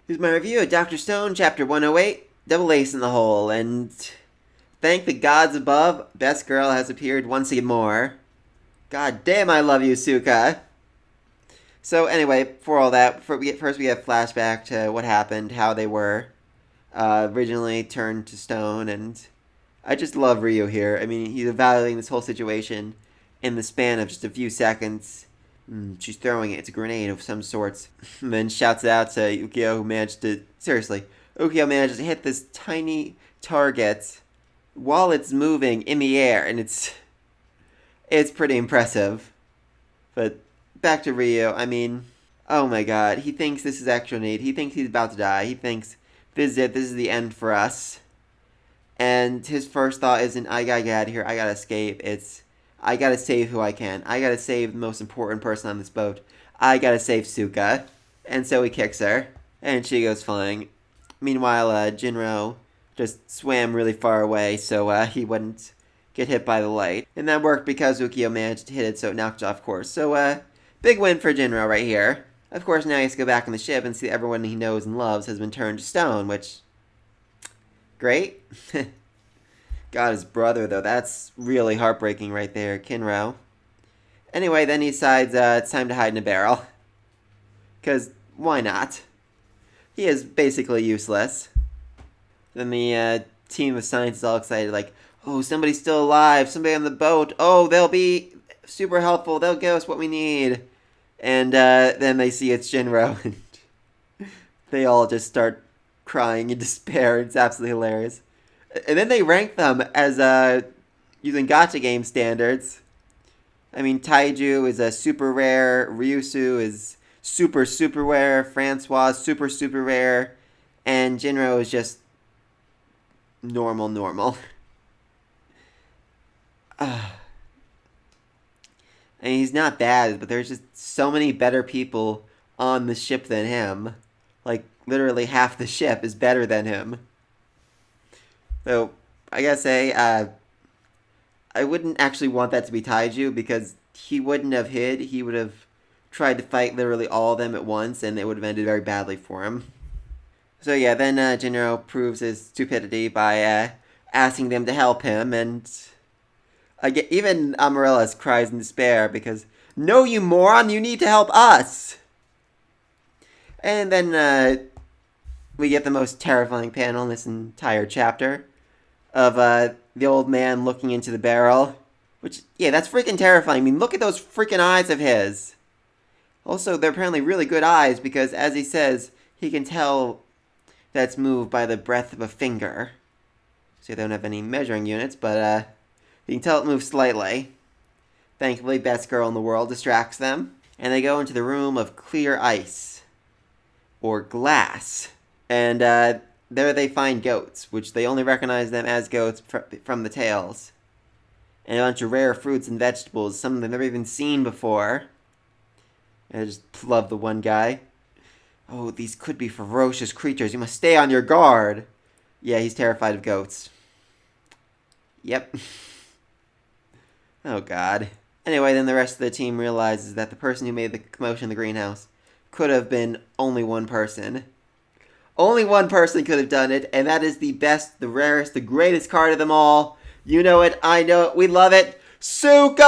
Here's my review of Dr. Stone, Chapter 108, Double Ace in the Hole, and thank the gods above, Best Girl has appeared once more. God damn, I love you, Suka. So anyway, for all that, first we have flashback to what happened, how they were originally turned to stone, and I just love Ryu here. I mean, he's evaluating this whole situation in the span of just a few seconds. She's throwing it. It's a grenade of some sorts. And then shouts it out to Ukyo, who managed to... Seriously, Ukyo manages to hit this tiny target while it's moving in the air, and it's pretty impressive. But back to Ryu. I mean, oh my god. He thinks this is actual need. He thinks he's about to die. He thinks this is it. This is the end for us. And his first thought isn't, I gotta get out of here. I gotta escape. It's, I gotta save who I can. I gotta save the most important person on this boat. I gotta save Suka. And so he kicks her. And she goes flying. Meanwhile, Ginro just swam really far away so he wouldn't get hit by the light. And that worked because Ukyo managed to hit it so it knocked off course. So, big win for Ginro right here. Of course, now he has to go back on the ship and see that everyone he knows and loves has been turned to stone, which... Great. Got his brother, though. That's really heartbreaking right there, Ginro. Anyway, then he decides it's time to hide in a barrel. Because why not? He is basically useless. Then the team of scientists is all excited, like, oh, somebody's still alive, somebody on the boat. Oh, they'll be super helpful. They'll give us what we need. And then they see it's Ginro, and they all just start crying in despair. It's absolutely hilarious. And then they rank them as using gacha game standards. I mean, Taiju is a super rare, Ryusu is super super rare, Francois super super rare, and Ginro is just normal. And he's not bad, but there's just so many better people on the ship than him. Like, literally half the ship is better than him. So, I gotta say, I wouldn't actually want that to be Taiju, because he wouldn't have hid. He would have tried to fight literally all of them at once, and it would have ended very badly for him. So yeah, then Ginro proves his stupidity by asking them to help him, and even Amaryllis cries in despair because, no, you moron, you need to help us! And then we get the most terrifying panel in this entire chapter of the old man looking into the barrel. Which, yeah, that's freaking terrifying. I mean, look at those freaking eyes of his. Also, they're apparently really good eyes because, as he says, he can tell that's moved by the breath of a finger. So they don't have any measuring units, but you can tell it moves slightly. Thankfully, best girl in the world distracts them. And they go into the room of clear ice. Or glass. And there they find goats, which they only recognize them as goats from the tails. And a bunch of rare fruits and vegetables, some they've never even seen before. I just love the one guy. Oh, these could be ferocious creatures. You must stay on your guard. Yeah, he's terrified of goats. Yep. Oh, God. Anyway, then the rest of the team realizes that the person who made the commotion in the greenhouse could have been only one person. Only one person could have done it, and that is the best, the rarest, the greatest card of them all. You know it, I know it, we love it. Suka!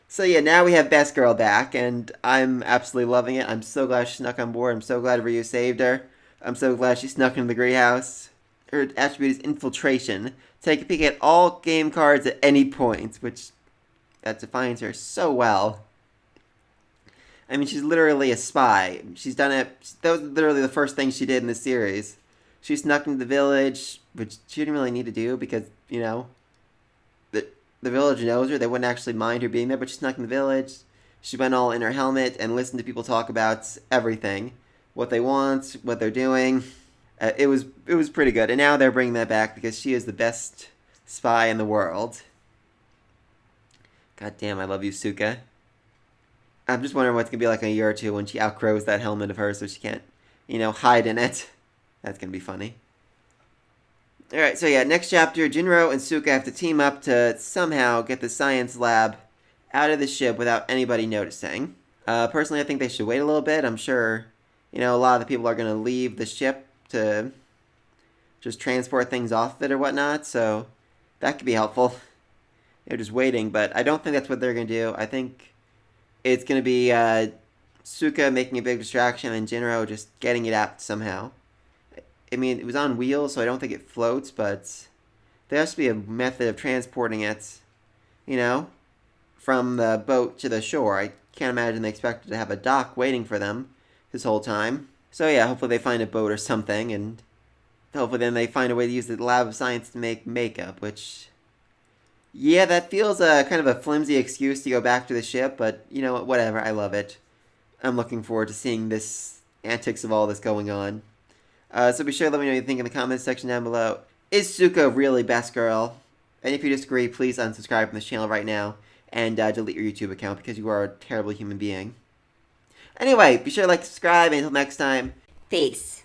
So yeah, now we have Best Girl back, and I'm absolutely loving it. I'm so glad she snuck on board. I'm so glad Ryu saved her. I'm so glad she snuck into the greenhouse. Her attribute is Infiltration. Take a peek at all game cards at any point, which that defines her so well. I mean, she's literally a spy. She's done it. That was literally the first thing she did in the series. She snuck into the village, which she didn't really need to do because, you know, the village knows her. They wouldn't actually mind her being there, but she snuck in the village. She went all in her helmet and listened to people talk about everything. What they want, what they're doing. It was pretty good. And now they're bringing that back because she is the best spy in the world. God damn, I love you, Suka. I'm just wondering what's going to be like in a year or two when she outgrows that helmet of hers so she can't, you know, hide in it. That's going to be funny. Alright, so yeah, next chapter, Ginro and Suka have to team up to somehow get the science lab out of the ship without anybody noticing. Personally, I think they should wait a little bit. I'm sure, a lot of the people are going to leave the ship to just transport things off of it or whatnot, so that could be helpful. They're just waiting, but I don't think that's what they're going to do. I think it's going to be Suka making a big distraction and Jinro just getting it out somehow. I mean, it was on wheels, so I don't think it floats, but there has to be a method of transporting it, you know, from the boat to the shore. I can't imagine they expected to have a dock waiting for them this whole time. So yeah, hopefully they find a boat or something, and hopefully then they find a way to use the lab of science to make makeup, which... Yeah, that feels kind of a flimsy excuse to go back to the ship, but you know what, whatever, I love it. I'm looking forward to seeing this antics of all this going on. So be sure to let me know what you think in the comments section down below. Is Suka really best girl? And if you disagree, please unsubscribe from this channel right now and delete your YouTube account because you are a terrible human being. Anyway, be sure to like, subscribe, and until next time, Peace.